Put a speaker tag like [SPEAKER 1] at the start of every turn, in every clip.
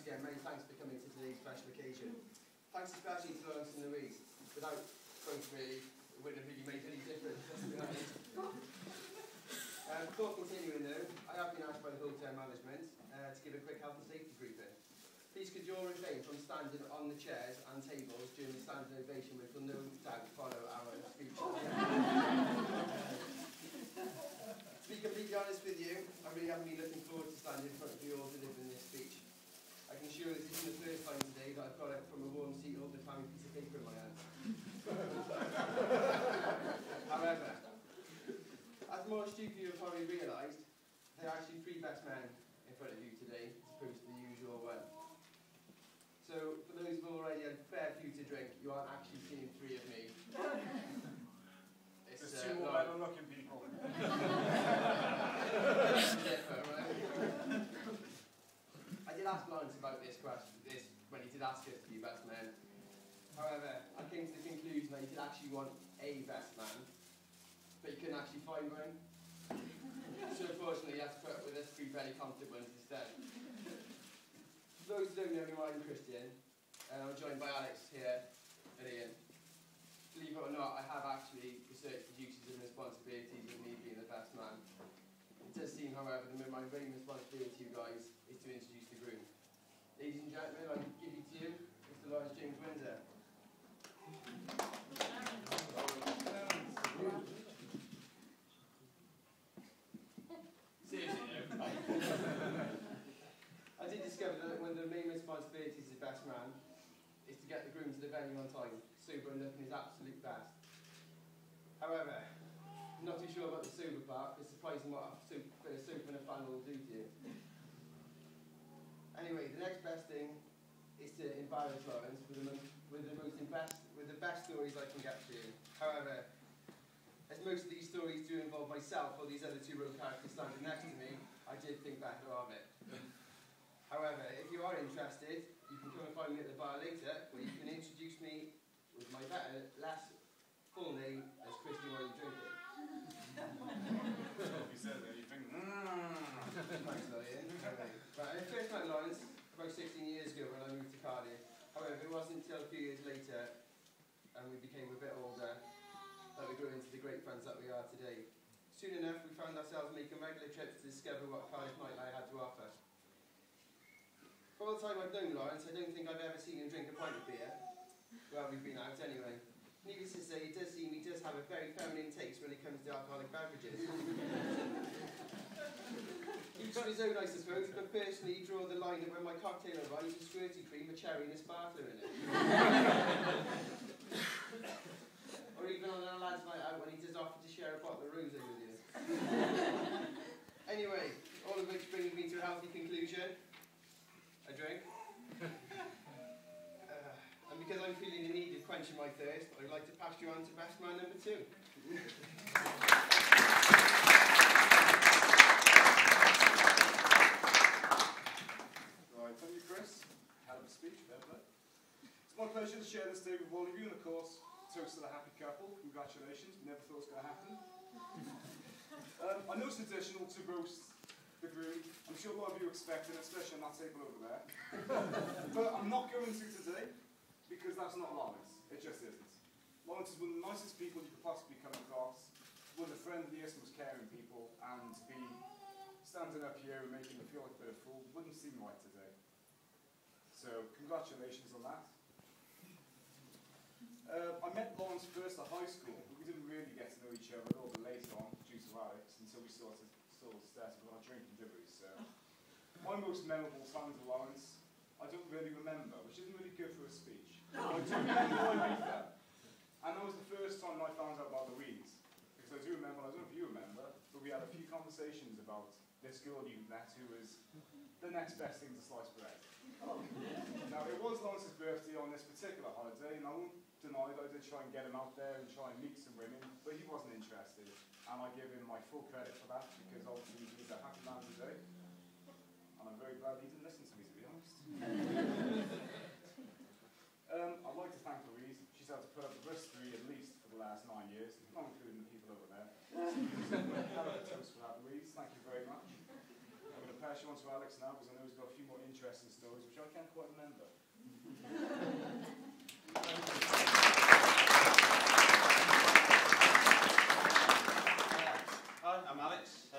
[SPEAKER 1] again, many thanks for coming to today's special occasion. Thanks especially to Lawrence and Louise. Without both really, it wouldn't have really made any difference, to be honest. Before continuing though, I have been asked by the hotel management to give a quick health and safety briefing. Please could you all refrain from standing on the chairs and tables during the standing ovation, which will no doubt follow our speech. To be completely honest with you, I really haven't been looking forward to standing in front of you all delivering this speech. I can assure you this isn't the first time today that I've got up from a warm seat holding a tiny piece of paper in my hand. However, as most of you have probably realised, there are actually three best men in front of you today, as opposed to the usual one. So, for those who've already had a fair few to drink, you aren't actually seeing three of me.
[SPEAKER 2] There's two more better looking people.
[SPEAKER 1] I did ask Lawrence about this question, when he did ask us to be best men. However, I came to the conclusion that he did actually want a best man, but he couldn't actually find one. So unfortunately, he had to put up with us three very competent ones instead. For those who don't know me, I'm Christian, and I'm joined by Alex here and Ian. Believe it or not, I have actually researched the duties and responsibilities of me being the best man. It does seem, however, that my main responsibility to you guys is to introduce the groom. Ladies and gentlemen, I give you to you, Mr. Lawrence James Windsor. Seriously, no. I did discover that one of the main responsibilities of the best man is to get the groom to the venue on time, sober and looking his absolute best. However, I'm not too sure about the sober part. It's surprising what a bit of soap and a fan will do to you. Anyway, the next best thing is to embarrass Lawrence with the best stories I can get to you. However, as most of these stories do involve myself or these other two row characters standing next to me, I did think better of it. However, if you are interested, you can come and find me at the bar later, where you can introduce me with my better, less full name as Christian while you're drinking.
[SPEAKER 2] You said that, you think,
[SPEAKER 1] Thanks, Ian. Right, I first met Lawrence about 16 years ago when I moved to Cardiff. However, it wasn't until a few years later, and we became a bit older, that we grew into the great friends that we are today. Soon enough, we found ourselves making regular trips to discover what Cardiff nightlife had to offer. For all the time I've known Lawrence, I don't think I've ever seen him drink a pint of beer. Well, we've been out anyway. Needless to say, he does have a very feminine taste when it comes to alcoholic beverages. Each to his own, I suppose, but personally, draw the line that when my cocktail arrives, a squirty cream, a cherry and a sparkler in it. Or even on a lad's night out when he does offer to share a bottle of rosé with you. Anyway, all of which brings me to a healthy conclusion. A drink. And because I'm feeling the need of quenching my thirst, I'd like to pass you on to best man number 2.
[SPEAKER 2] Right, thank you, Chris. Hell of a speech, fair play. It's my pleasure to share this day with all of you, and of course, toast to the happy couple. Congratulations, we never thought it was going to happen. I know it's traditional to roast the groom. I'm sure a lot of you expect it, especially on that table over there. But I'm not going to today, because that's not Lawrence. It just isn't. Lawrence is one of the nicest people you could possibly come across, one of the friendliest, most caring people, and to be standing up here and making me feel like a bit of a fool wouldn't seem right today. So, congratulations on that. I met Lawrence first at high school, but we didn't really get to know each other a little bit later on, due to Alex, until we started with our drinking, did we? So, my most memorable time with Lawrence, I don't really remember, which isn't really good for a speech. I do remember Iftar, and that was the first time I found out about Louise, because I do remember, I don't know if you remember, but we had a few conversations about this girl you met who was the next best thing to sliced bread. Now, it was Lawrence's birthday on this particular holiday, and I won't deny that I did try and get him out there and try and meet some women, but he wasn't interested, and I give him my full credit for that, because obviously he's a happy man today, and I'm very glad he didn't listen to me, to be honest. I'd like to thank Louise. She's had to put up with us three at least for the last 9 years, not including the people over there. Have a toast for that, Louise. Thank you very much. I'm going to pass you on to Alex now, because I know he's got a few more interesting interesting stories, which I can't quite remember.
[SPEAKER 3] Hi, I'm Alex.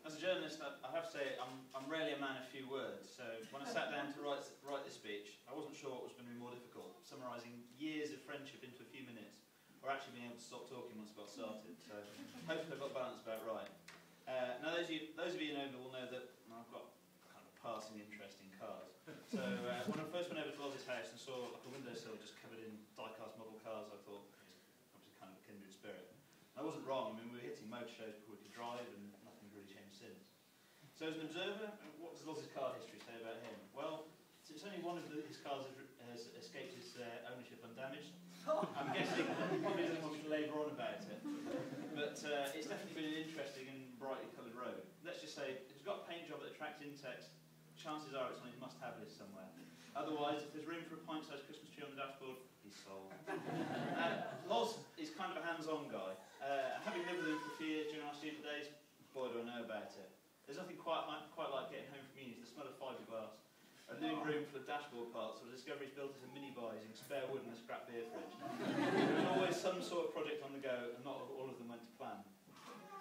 [SPEAKER 3] As a journalist, I have to say I'm rarely a man of few words. So when I sat down to write this speech, I wasn't sure what was going to be more difficult: summarising years of friendship into a few minutes, or actually being able to stop talking once I got started. So hopefully I've got the balance about right. Now those of you who know me will know that I've got kind of a passing interest in cars. So when I first went over to Brnvds house and saw like a windowsill just covered in die-cast model cars, I thought it's obviously kind of a kindred spirit. I wasn't wrong. I mean, we were hitting motor shows before we could drive, and nothing's really changed since. So as an observer, what does Loz's car history say about him? Well, it's only one of his cars has escaped his ownership undamaged. I'm guessing he probably doesn't want me to labour on about it. But it's definitely been an interesting and brightly coloured road. Let's just say, if it's got a paint job that attracts insects, chances are it's on his must-have list somewhere. Otherwise, if there's room for a pint-sized Christmas tree on the dashboard, he's sold. Loz is kind of a hands-on guy. Having lived with him for a few years during our student days, boy do I know about it. There's nothing quite like getting home from uni to the smell of fiberglass, a living room full of dashboard parts, or a discovery he's built as a minibar using spare wood and a scrap beer fridge. There was always some sort of project on the go, and not all of them went to plan.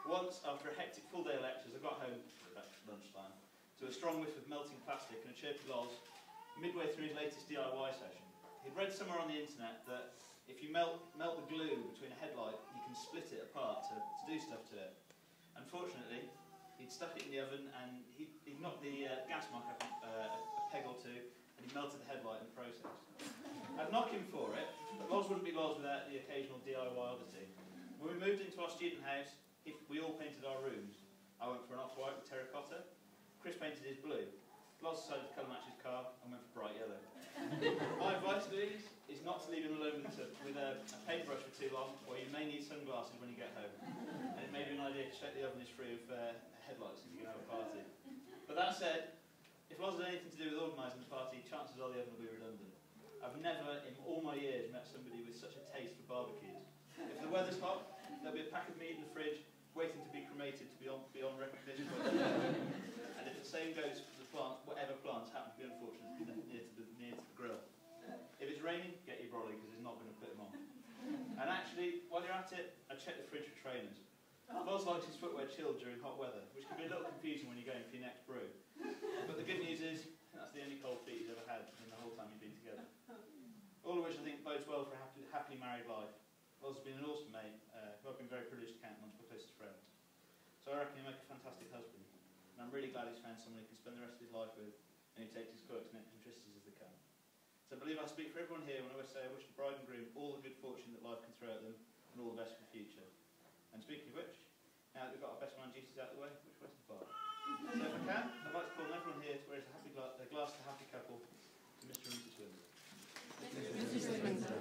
[SPEAKER 3] Once, after a hectic full day of lectures, I got home at lunchtime to a strong whiff of melting plastic and a chirpy Loz midway through his latest DIY session. He'd read somewhere on the internet that if you melt the glue between a headlight, you can split it apart to do stuff to it. Unfortunately, he'd stuck it in the oven and he'd knocked the gas mark up a peg or two, and he melted the headlight in the process. I'd knock him for it, but Loz wouldn't be Loz without the occasional DIY oddity. When we moved into our student house, we all painted our rooms. I went for an off-white with terracotta. Chris painted his blue. Loz decided to colour match his car and went for bright yellow. My advice to these is not to leave him alone with a paintbrush for too long, or you may need sunglasses when you get home. And it may be an idea to check the oven is free of headlights if you're going to have a party. But that said, if Loz had anything to do with organising the party, chances are the oven will be redundant. I've never, in all my years, met somebody with such a taste for barbecues. If the weather's hot, there'll be a pack of meat in the fridge, waiting to be cremated to beyond recognition. And if the same goes for the plant, whatever plants happen to be unfortunate to be near to the grill. If it's raining, get your brolly because it's not going to put them on. And actually, while you're at it, I check the fridge for trainers. Loz likes his footwear chilled during hot weather, which can be a little confusing when you're going for your next brew. But the good news is, that's the only cold feet he's ever had in the whole time you've been together. All of which I think bodes well for a happily married life. Loz has been an awesome mate, who I've been very privileged to count amongst my closest friends. So I reckon he'll make a fantastic husband. And I'm really glad he's found someone he can spend the rest of his life with, and who takes his quirks and eccentricities as they come. So I believe I speak for everyone here when I say I wish the bride and groom all the good fortune that life can throw at them, and all the best for the future. And speaking of which, now that we've got our best man duties out of the way, which way's the bar? So if I can, I'd like to call on everyone here to raise a glass to happy couple to Mr. and Mrs. Windsor.